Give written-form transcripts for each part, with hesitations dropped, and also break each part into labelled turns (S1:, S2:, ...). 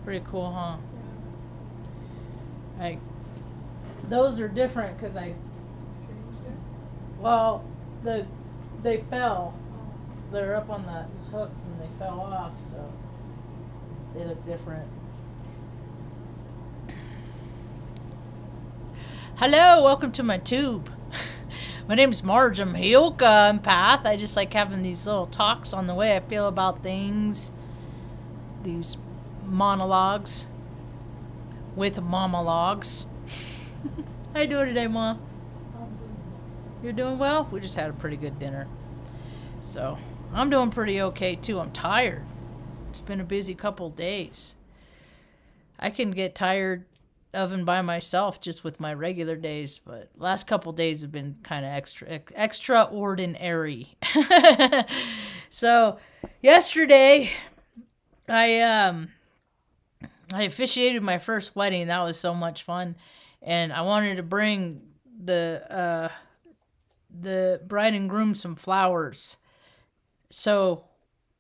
S1: Pretty cool, huh? Like, those are different because well, they fell. They're up on the hooks and they fell off, so they look different. Hello, welcome to my tube. My name's Marge. I'm Hyoka empath. I just like having these little talks on the way I feel about things. These monologues with monologues. How you doing today, Ma? You're doing well? We just had a pretty good dinner. So, I'm doing pretty okay too. I'm tired. It's been a busy couple days. I can get tired of and by myself just with my regular days, but last couple days have been kind of extraordinary. So, yesterday I officiated my first wedding. That was so much fun, and I wanted to bring the bride and groom some flowers. So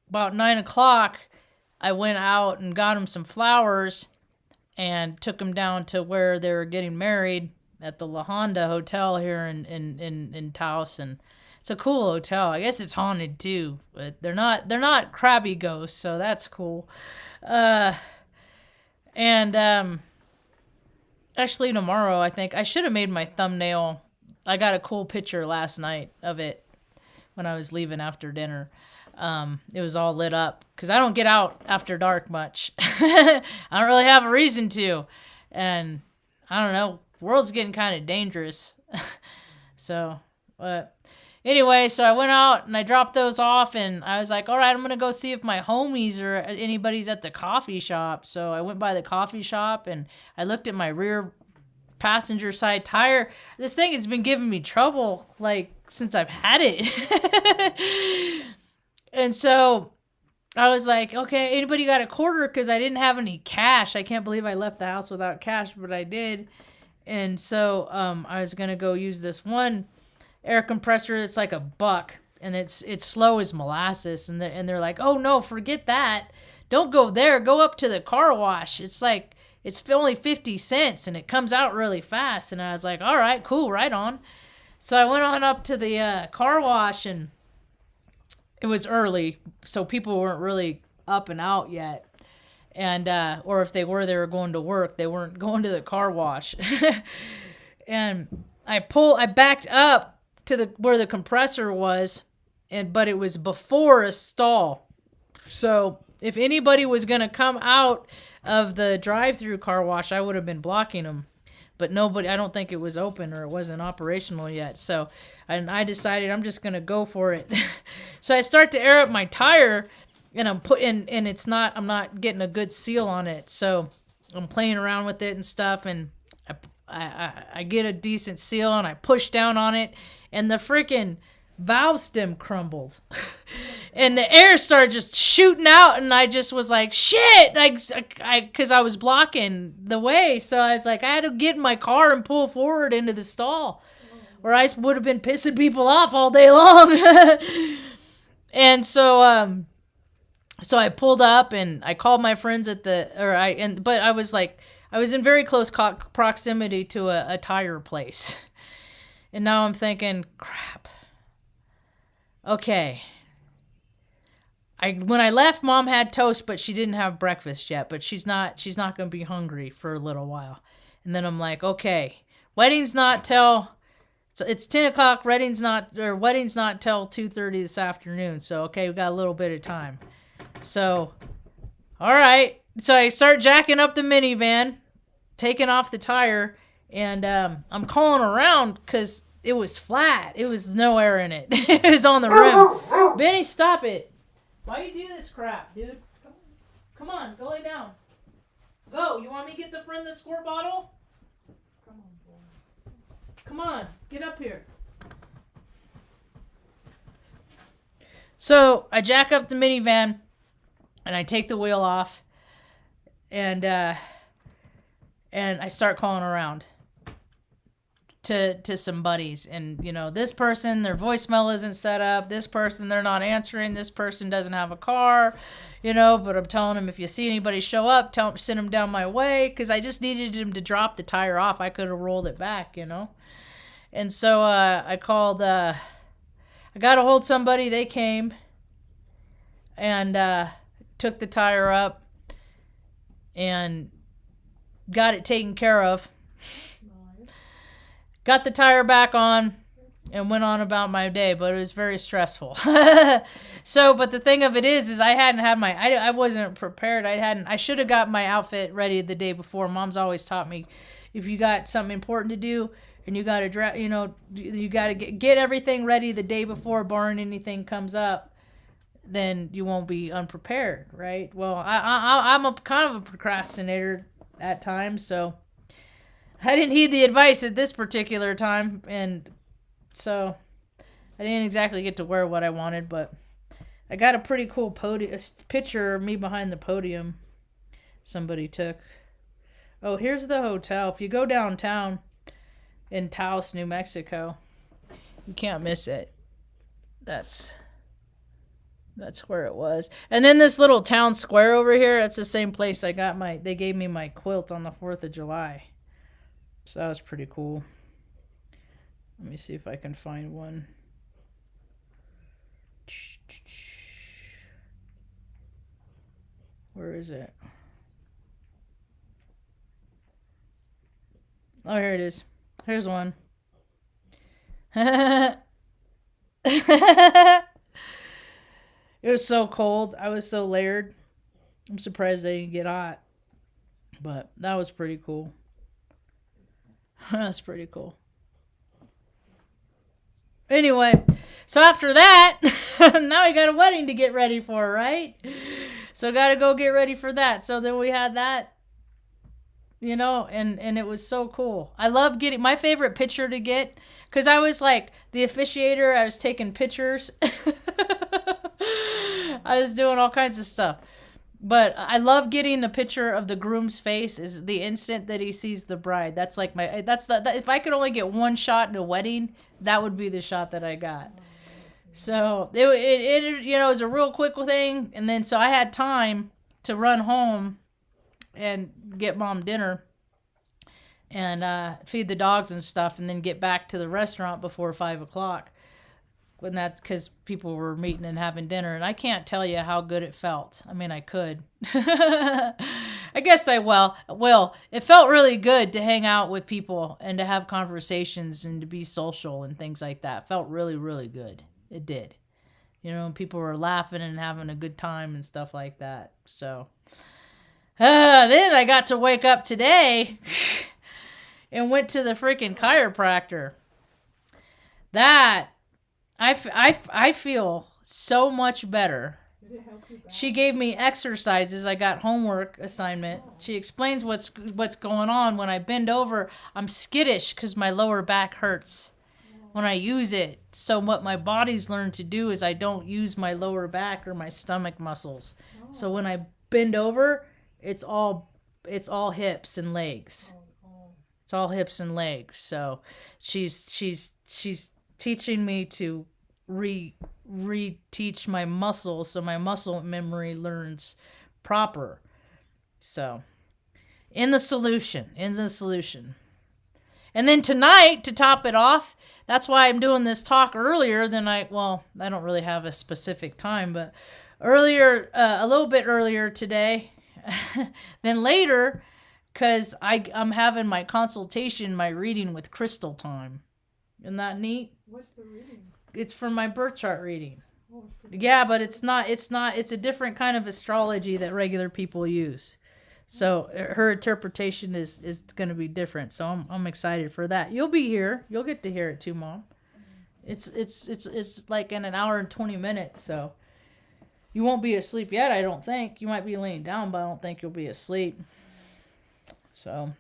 S1: about 9 o'clock, I went out and got them some flowers and took them down to where they were getting married at the La Honda Hotel here in Taos, and it's a cool hotel. I guess it's haunted too, but they're not crabby ghosts, so that's cool. Actually tomorrow, I think I should have made my thumbnail. I got a cool picture last night of it when I was leaving after dinner. It was all lit up because I don't get out after dark much. I don't really have a reason to, and I don't know. The world's getting kind of dangerous. So, but anyway, so I went out and I dropped those off, and I was like, all right, I'm gonna go see if my homies or anybody's at the coffee shop. So I went by the coffee shop and I looked at my rear passenger side tire. This thing has been giving me trouble like since I've had it. And so I was like, okay, anybody got a quarter? Because I didn't have any cash. I can't believe I left the house without cash, but I did. And so I was gonna go use this one air compressor that's like $1, and it's slow as molasses. And they're like, oh no, forget that. Don't go there. Go up to the car wash. It's only 50 cents and it comes out really fast. And I was like, all right, cool, right on. So I went on up to the car wash, and it was early, so people weren't really up and out yet. And or if they were going to work. They weren't going to the car wash. And I backed up to where the compressor was, but it was before a stall. So if anybody was going to come out of the drive-through car wash, I would have been blocking them. But nobody, I don't think it was open or it wasn't operational yet. So, and I decided I'm just going to go for it. So I start to air up my tire, and and I'm not getting a good seal on it. So I'm playing around with it and stuff, and I get a decent seal, and I push down on it, and the freaking valve stem crumbled. And the air started just shooting out, and I just was like, shit, because I was blocking the way. So I was like, I had to get in my car and pull forward into the stall, or I would have been pissing people off all day long. And so I pulled up, and I called my friends but I was in very close proximity to a tire place. And now I'm thinking, crap. Okay. When I left, Mom had toast, but she didn't have breakfast yet. But she's not going to be hungry for a little while. And then I'm like, okay, wedding's not till, so it's 10 o'clock. Wedding's not till 2:30 this afternoon. So okay, we got a little bit of time. So, all right. So I start jacking up the minivan, taking off the tire, and I'm calling around because it was flat. It was no air in it. It was on the rim. Benny, stop it. Why you do this crap, dude? Come on, go lay down. Go. You want me to get the friend the squirt bottle? Come on, boy. Come on, get up here. So I jack up the minivan, and I take the wheel off, and I start calling around. to some buddies, and this person, their voicemail isn't set up, this person, they're not answering, this person doesn't have a car, but I'm telling them, if you see anybody show up, send them down my way, because I just needed him to drop the tire off. I could have rolled it back, and so I called, I got a hold of somebody. They came and took the tire up and got it taken care of. Got the tire back on and went on about my day, but it was very stressful. But the thing of it is I hadn't had I wasn't prepared. I should have got my outfit ready the day before. Mom's always taught me, if you got something important to do and you got to you got to get everything ready the day before, barring anything comes up, then you won't be unprepared, right? Well, I'm a kind of a procrastinator at times, so I didn't heed the advice at this particular time, and so I didn't exactly get to wear what I wanted, but I got a pretty cool picture of me behind the podium somebody took. Oh, here's the hotel. If you go downtown in Taos, New Mexico, you can't miss it. That's where it was. And then this little town square over here, that's the same place they gave me my quilt on the 4th of July. So that was pretty cool. Let me see if I can find one. Where is it? Oh, here it is. Here's one. It was so cold. I was so layered. I'm surprised I didn't get hot. But that was pretty cool. That's pretty cool. Anyway, so after that, now I got a wedding to get ready for, right? So got to go get ready for that. So then we had that, and it was so cool. I love getting my favorite picture to get, because I was like the officiator. I was taking pictures. I was doing all kinds of stuff. But I love getting the picture of the groom's face is the instant that he sees the bride. That's like if I could only get one shot in a wedding, that would be the shot that I got. So it was a real quick thing. And then so I had time to run home and get Mom dinner and feed the dogs and stuff, and then get back to the restaurant before 5:00. And that's because people were meeting and having dinner. And I can't tell you how good it felt. I mean, I could. I guess I will. It felt really good to hang out with people and to have conversations and to be social and things like that. It felt really, really good. It did. People were laughing and having a good time and stuff like that. So then I got to wake up today and went to the freaking chiropractor. That... I feel so much better. Did it help you back? She gave me exercises. I got homework assignment. She explains what's going on. When I bend over, I'm skittish because my lower back hurts when I use it. So what my body's learned to do is I don't use my lower back or my stomach muscles. So when I bend over, it's all hips and legs. It's all hips and legs. So she's teaching me to reteach my muscle so my muscle memory learns proper. So in the solution. And then tonight, to top it off, that's why I'm doing this talk earlier than I don't really have a specific time, but earlier, a little bit earlier today than later, because I'm having my consultation, my reading with Crystal time. Isn't that neat?
S2: What's the reading?
S1: It's from my birth chart reading.
S2: Oh,
S1: yeah, but it's a different kind of astrology that regular people use. So her interpretation is going to be different. So I'm excited for that. You'll be here. You'll get to hear it too, Mom. It's like in an hour and 20 minutes. So you won't be asleep yet, I don't think. You might be laying down, but I don't think you'll be asleep. So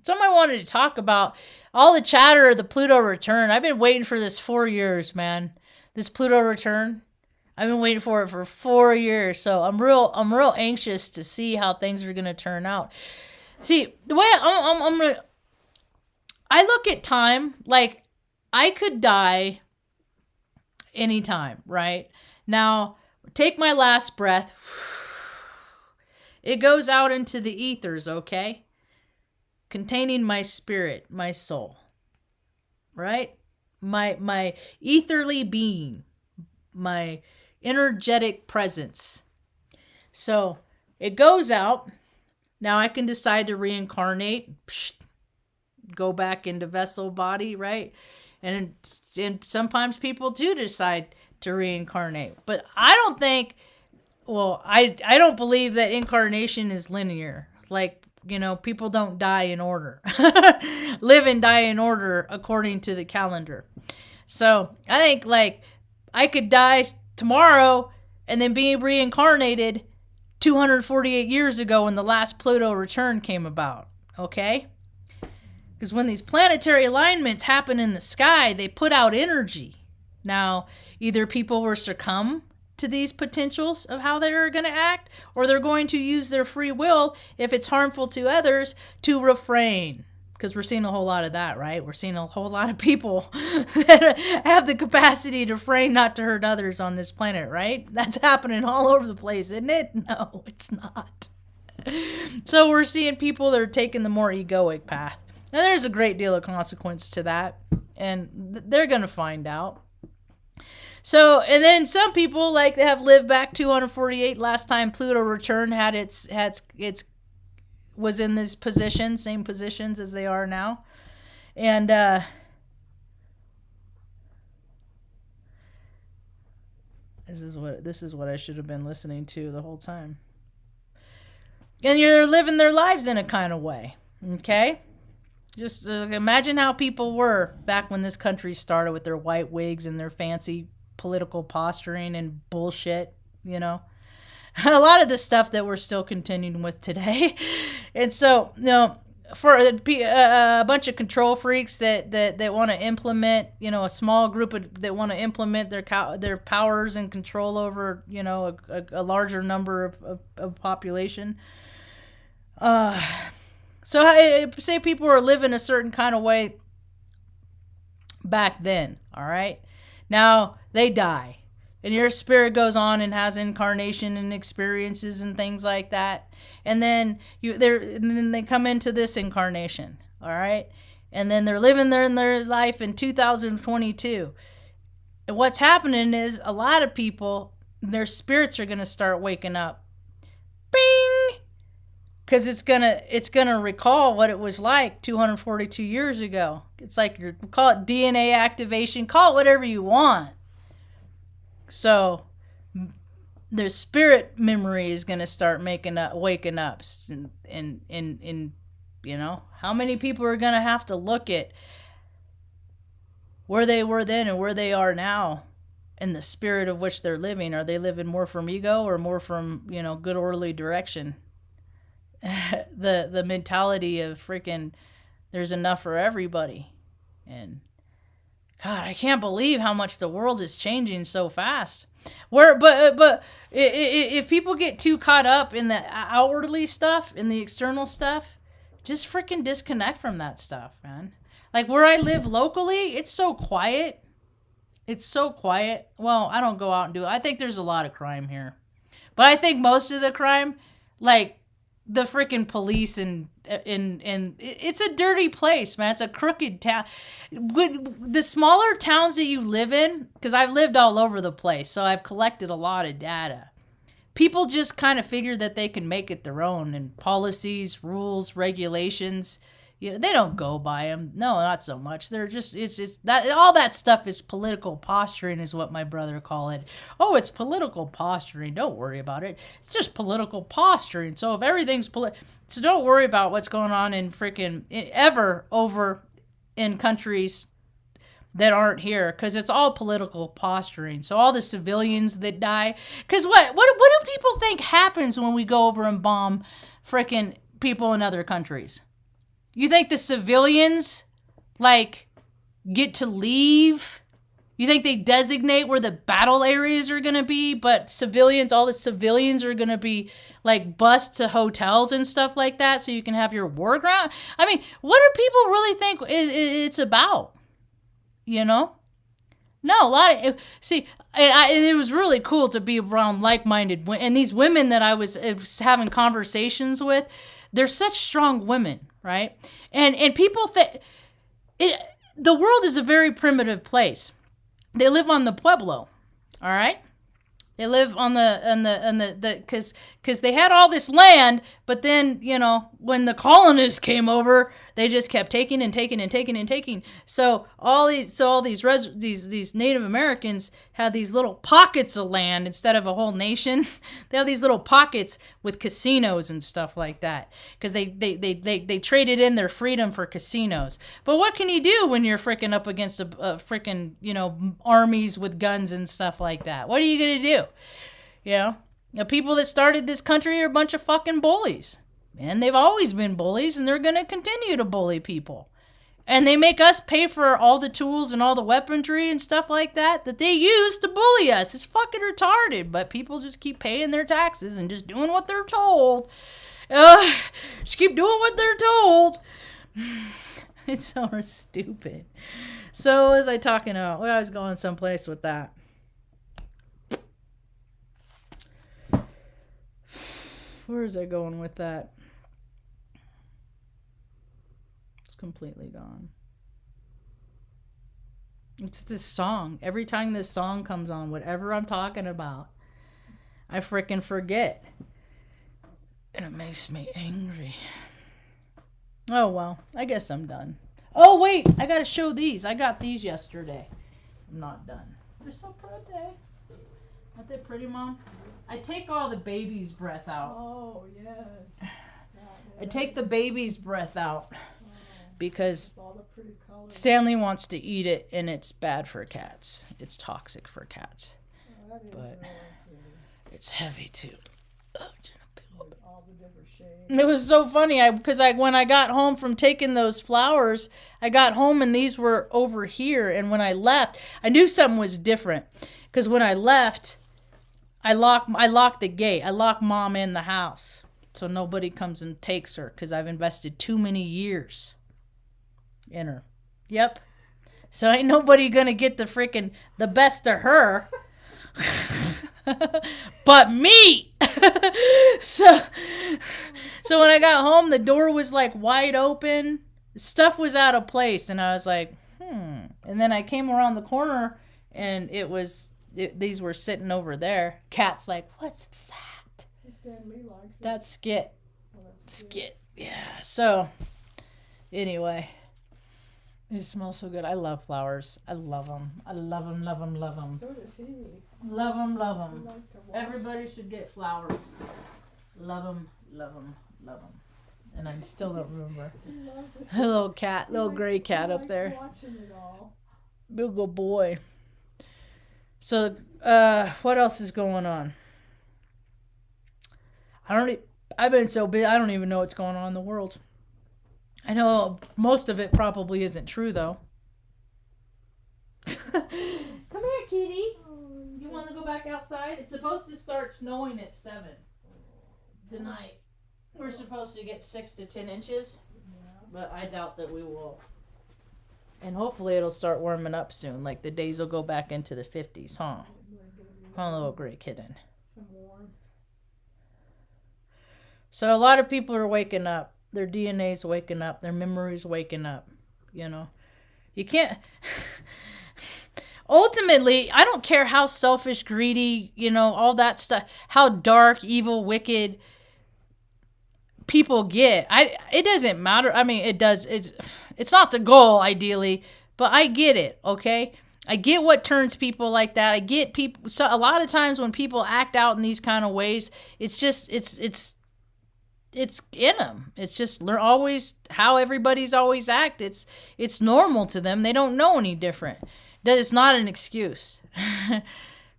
S1: something I wanted to talk about, all the chatter of the Pluto return. I've been waiting for this 4 years, man. This Pluto return. I've been waiting for it for 4 years, so I'm real anxious to see how things are gonna turn out. See, the way I look at time like I could die anytime, right? Now, take my last breath. It goes out into the ethers, okay? Containing my spirit, my soul, right? My etherly being, my energetic presence. So it goes out. Now I can decide to reincarnate, go back into vessel body, right? And sometimes people do decide to reincarnate. But I don't think, I don't believe that incarnation is linear. Like, people don't die in order. Live and die in order according to the calendar. So I think, like, I could die tomorrow and then be reincarnated 248 years ago when the last Pluto return came about. Okay? Because when these planetary alignments happen in the sky, they put out energy. Now, either people will succumb to these potentials of how they're going to act, or they're going to use their free will, if it's harmful to others, to refrain. Because we're seeing a whole lot of that, right? We're seeing a whole lot of people that have the capacity to refrain not to hurt others on this planet, right? That's happening all over the place, isn't it? No, it's not. So we're seeing people that are taking the more egoic path. And there's a great deal of consequence to that. And they're going to find out. So, and then some people, like, they have lived back 248. Last time Pluto returned was in this position, same positions as they are now. And this is what I should have been listening to the whole time. And they're living their lives in a kind of way. Okay? Just imagine how people were back when this country started with their white wigs and their fancy political posturing and bullshit, A lot of the stuff that we're still continuing with today. And so, for a bunch of control freaks that want to implement, a small group that want to implement their powers and control over, a larger number of population. So say people were living a certain kind of way back then, all right? Now they die, and your spirit goes on and has incarnation and experiences and things like that. And then they come into this incarnation, all right? And then they're living their life in 2022. And what's happening is a lot of people, their spirits are going to start waking up. Bing! Because it's gonna recall what it was like 242 years ago. It's like call it DNA activation, call it whatever you want. So their spirit memory is gonna start waking up, and how many people are gonna have to look at where they were then and where they are now, in the spirit of which they're living. Are they living more from ego or more from good orderly direction? The mentality of freaking there's enough for everybody. And God, I can't believe how much the world is changing so fast. But if people get too caught up in the outwardly stuff, in the external stuff, just freaking disconnect from that stuff, man. Like where I live locally, it's so quiet. It's so quiet. Well, I don't go out and do it. I think there's a lot of crime here. But I think most of the crime, like the freaking police and it's a dirty place, man. It's a crooked town. The smaller towns that you live in, because I've lived all over the place, so I've collected a lot of data. People just kind of figure that they can make it their own, and policies, rules, regulations, they don't go by them. No, not so much. They're just it's that all that stuff is political posturing, is what my brother called it. Oh, it's political posturing. Don't worry about it. It's just political posturing. So if everything's so don't worry about what's going on in freaking ever over in countries that aren't here, because it's all political posturing. So all the civilians that die, because what do people think happens when we go over and bomb freaking people in other countries? You think the civilians, get to leave? You think they designate where the battle areas are going to be, but all the civilians are going to be like bused to hotels and stuff like that so you can have your war ground? I mean, what do people really think it's about? You know? No, a lot of... See, it was really cool to be around like-minded... And these women that I was having conversations with, they're such strong women, right? And people think... The world is a very primitive place. They live on the pueblo, all right? They live on because they had all this land, but then, you know, when the colonists came over, they just kept taking and taking and taking and taking. So all these Native Americans had these little pockets of land instead of a whole nation. They have these little pockets with casinos and stuff like that because they traded in their freedom for casinos. But what can you do when you're freaking up against a freaking, you know, armies with guns and stuff like that? What are you gonna do? You know, the people that started this country are a bunch of fucking bullies. And they've always been bullies, and they're going to continue to bully people. And they make us pay for all the tools and all the weaponry and stuff like that they use to bully us. It's fucking retarded, but people just keep paying their taxes and just doing what they're told. Just keep doing what they're told. It's so stupid. So, what was I talking about? Well, I was going someplace with that. Where is I going with that? It's completely gone. It's this song. Every time this song comes on, whatever I'm talking about, I frickin' forget. And it makes me angry. Oh, well, I guess I'm done. Oh, wait, I gotta show these. I got these yesterday. I'm not done. They're so pretty. Aren't they pretty, Mom? I take all the baby's breath out.
S2: Oh, yes.
S1: I take the baby's breath out because
S2: all the pretty colors.
S1: Stanley wants to eat it, and it's bad for cats. It's toxic for cats.
S2: Oh, that is
S1: But
S2: really pretty.
S1: it's heavy, too. Oh, it's in a big old...
S2: All the different shades.
S1: It was so funny because when I got home from taking those flowers, I got home and these were over here. And when I left, I knew something was different because when I left... I lock the gate. I lock Mom in the house so nobody comes and takes her because I've invested too many years in her. Yep. So ain't nobody gonna get the best of her but me. so when I got home, the door was like wide open. Stuff was out of place, and I was like, And then I came around the corner, and these were sitting over there. Cat's like, what's that? That's Skit. Skit. Yeah. So, anyway. It smells so good. I love flowers. I love them. I love them, love them, love them.
S2: So does he.
S1: Love them, love them.
S2: He likes to walk.
S1: Everybody should get flowers. Love them, love them, love them. And I still don't remember.
S2: He loves it.
S1: A little cat, little gray cat up there.
S2: Watching it all.
S1: Big old boy. So, what else is going on? I've been so busy, I don't even know what's going on in the world. I know most of it probably isn't true, though. Come here, kitty. You want to go back outside? It's supposed to start snowing at 7 tonight. We're supposed to get 6 to 10 inches, but I doubt that we will. And hopefully it'll start warming up soon. Like the days will go back into the 50s, huh? Huh, little gray kitten. So a lot of people are waking up. Their DNA's waking up. Their memory's waking up. You know, you can't. Ultimately, I don't care how selfish, greedy, you know, all that stuff. How dark, evil, wicked people get. It doesn't matter. I mean, it does. It's not the goal, ideally, but I get it, okay? I get what turns people like that. I get people. So a lot of times when people act out in these kind of ways, it's just it's in them. It's just always how everybody's always act. It's normal to them. They don't know any different. That it's not an excuse.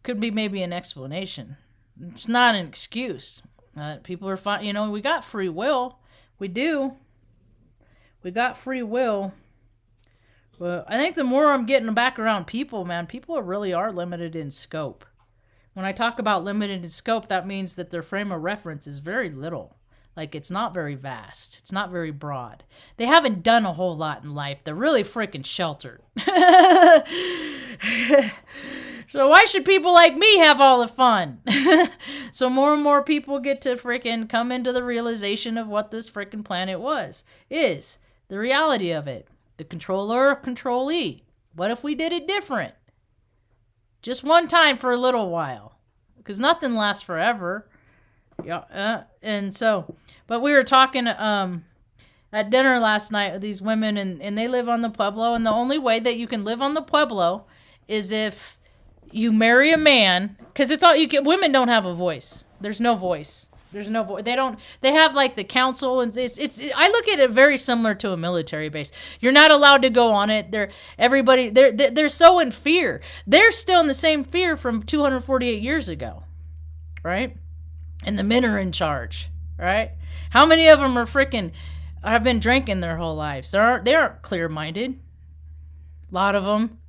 S1: Could be maybe an explanation. It's not an excuse. People are fine. You know, we got free will. We do. We got free will. Well, I think the more I'm getting back around people, man, people really are limited in scope. When I talk about limited in scope, that means that their frame of reference is very little. Like, it's not very vast. It's not very broad. They haven't done a whole lot in life. They're really freaking sheltered. So why should people like me have all the fun? So more and more people get to freaking come into the realization of what this freaking planet is the reality of it. The controller, controlee. What if we did it different? Just one time for a little while. Because nothing lasts forever. Yeah, and so, but we were talking at dinner last night with these women, and they live on the Pueblo, and the only way that you can live on the Pueblo is if you marry a man, because it's all you can. Women don't have a voice. There's no voice. There's no voice. They have like the council, and I look at it very similar to a military base. You're not allowed to go on it. They're so in fear. They're still in the same fear from 248 years ago, right? And the men are in charge, right? How many of them have been drinking their whole lives? They aren't clear-minded. A lot of them,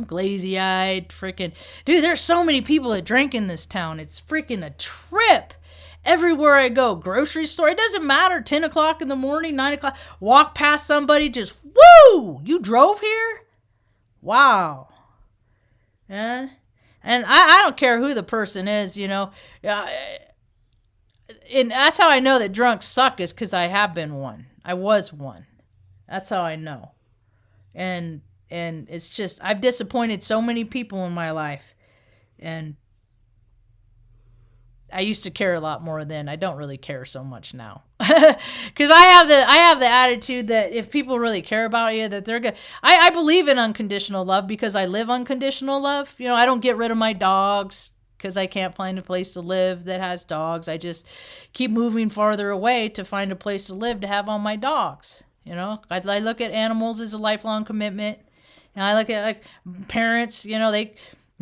S1: glazy-eyed, freaking. Dude, there's so many people that drink in this town. It's freaking a trip. Everywhere I go, grocery store, it doesn't matter, 10 o'clock in the morning, 9 o'clock, walk past somebody, just, woo, you drove here? Wow. Yeah. And I don't care who the person is, you know. And that's how I know that drunks suck, is because I have been one. I was one. That's how I know. And it's just, I've disappointed so many people in my life. And I used to care a lot more then. I don't really care so much now. Because I have the attitude that if people really care about you, that they're good. I believe in unconditional love because I live unconditional love. You know, I don't get rid of my dogs because I can't find a place to live that has dogs. I just keep moving farther away to find a place to live to have all my dogs. You know, I look at animals as a lifelong commitment. And I look at like parents, you know,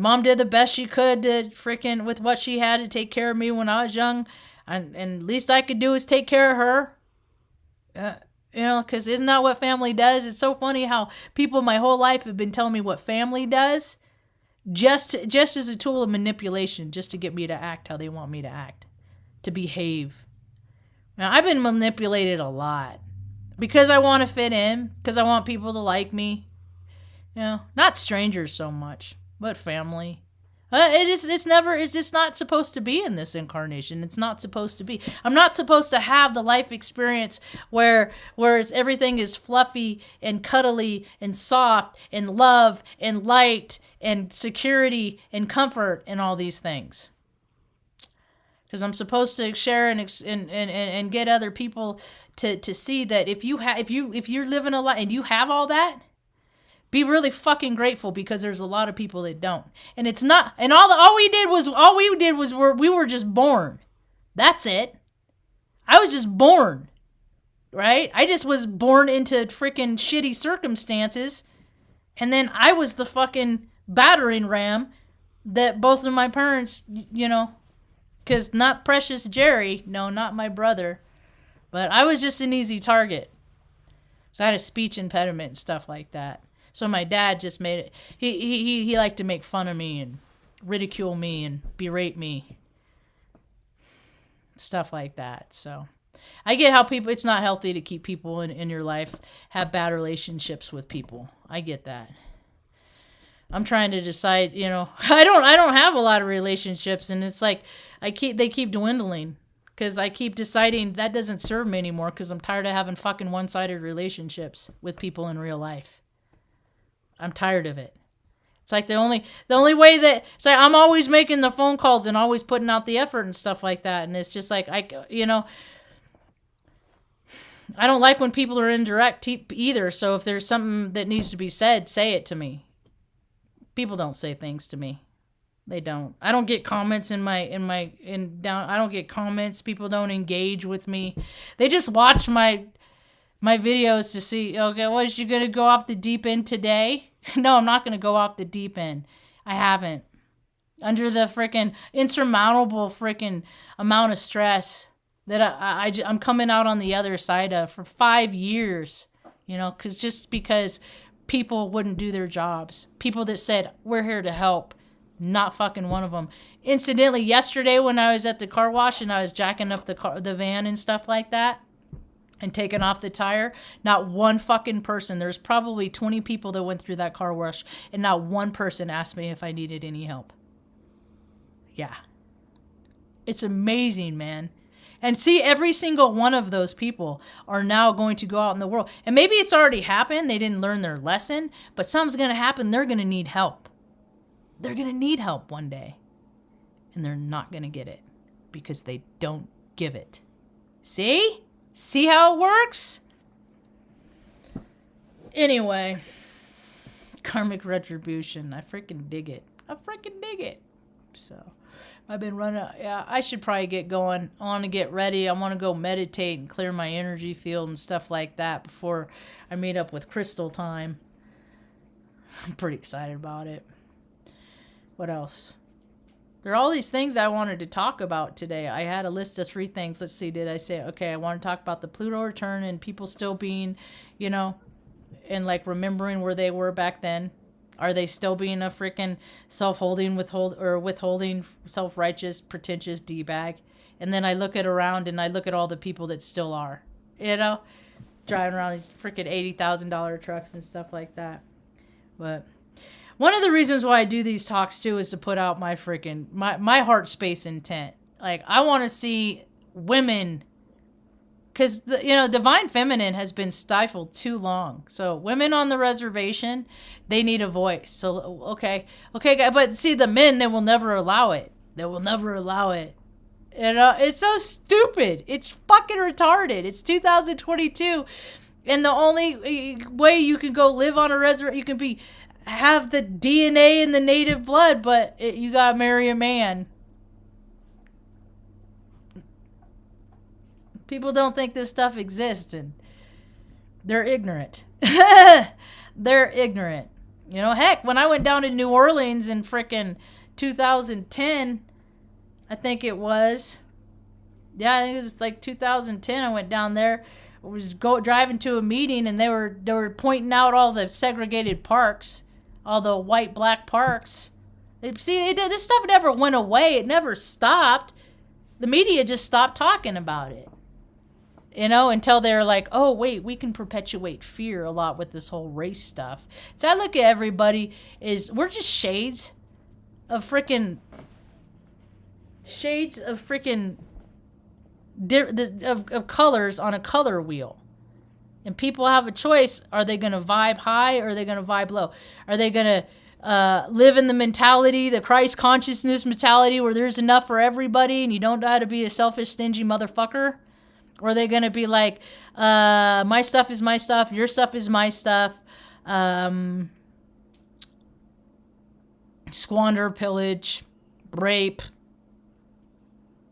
S1: Mom did the best she could to freaking with what she had to take care of me when I was young. And least I could do is take care of her. You know, because isn't that what family does? It's so funny how people my whole life have been telling me what family does just as a tool of manipulation, just to get me to act how they want me to act, to behave. Now, I've been manipulated a lot because I want to fit in, because I want people to like me. You know, not strangers so much. But family. It's just not supposed to be in this incarnation. It's not supposed to be. I'm not supposed to have the life experience where everything is fluffy and cuddly and soft and love and light and security and comfort and all these things. Because I'm supposed to share and get other people to see that if you're living a life and you have all that, be really fucking grateful, because there's a lot of people that don't. And it's not, and all we did was we were just born. That's it. I was just born. Right? I just was born into freaking shitty circumstances. And then I was the fucking battering ram that both of my parents, you know, because not precious Jerry, no, not my brother, but I was just an easy target. So I had a speech impediment and stuff like that. So my dad just made it. He liked to make fun of me and ridicule me and berate me, stuff like that. So I get how it's not healthy to keep people in your life, have bad relationships with people. I get that. I'm trying to decide, you know, I don't have a lot of relationships, and it's like they keep dwindling, because I keep deciding that doesn't serve me anymore, because I'm tired of having fucking one-sided relationships with people in real life. I'm tired of it. It's like the only way that it's like I'm always making the phone calls and always putting out the effort and stuff like that, and it's just like I don't like when people are indirect either. So if there's something that needs to be said, say it to me. People don't say things to me. They don't. I don't get comments I don't get comments. People don't engage with me. They just watch my videos to see, okay, was you going to go off the deep end today? No, I'm not going to go off the deep end. I haven't. Under the freaking insurmountable freaking amount of stress that I'm coming out on the other side of for 5 years, you know, because people wouldn't do their jobs. People that said, we're here to help. Not fucking one of them. Incidentally, yesterday when I was at the car wash and I was jacking up the van and stuff like that and taking off the tire, not one fucking person. There's probably 20 people that went through that car wash and not one person asked me if I needed any help. Yeah. It's amazing, man. And see, every single one of those people are now going to go out in the world. And maybe it's already happened. They didn't learn their lesson, but something's going to happen. They're going to need help. They're going to need help one day. And they're not going to get it because they don't give it. See? See how it works? Anyway, karmic retribution. I freaking dig it. So, I've been running. Yeah, I should probably get going. I want to get ready. I want to go meditate and clear my energy field and stuff like that before I meet up with Crystal time. I'm pretty excited about it. What else? There are all these things I wanted to talk about today. I had a list of 3 things. Let's see. Did I say, okay, I want to talk about the Pluto return and people still being, and like remembering where they were back then. Are they still being a freaking self-holding, withholding, self-righteous, pretentious D-bag? And then I look around and I look at all the people that still are, driving around these freaking $80,000 trucks and stuff like that. But one of the reasons why I do these talks too is to put out my freaking, my heart space intent. Like, I want to see women, because, divine feminine has been stifled too long. So women on the reservation, they need a voice. So, okay, but see, the men, they will never allow it. It's so stupid. It's fucking retarded. It's 2022. And the only way you can go live on a reservation, you can have the DNA in the native blood, but you gotta marry a man. People don't think this stuff exists, and they're ignorant. They're ignorant. Heck, when I went down to New Orleans in frickin' 2010, I think it was. Yeah, I think it was like 2010. I went down there. I was driving to a meeting, and they were pointing out all the segregated parks, all the white-black parks. This stuff never went away. It never stopped. The media just stopped talking about it. Until they're like, oh, wait, we can perpetuate fear a lot with this whole race stuff. So I look at everybody we're just shades of colors on a color wheel. And people have a choice. Are they going to vibe high or are they going to vibe low? Are they going to live in the mentality, the Christ consciousness mentality where there's enough for everybody and you don't know how to be a selfish, stingy motherfucker? Or are they going to be like, my stuff is my stuff, your stuff is my stuff, squander, pillage, rape,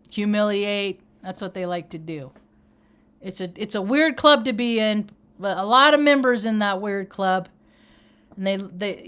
S1: humiliate? That's what they like to do. It's a weird club to be in, but a lot of members in that weird club. And they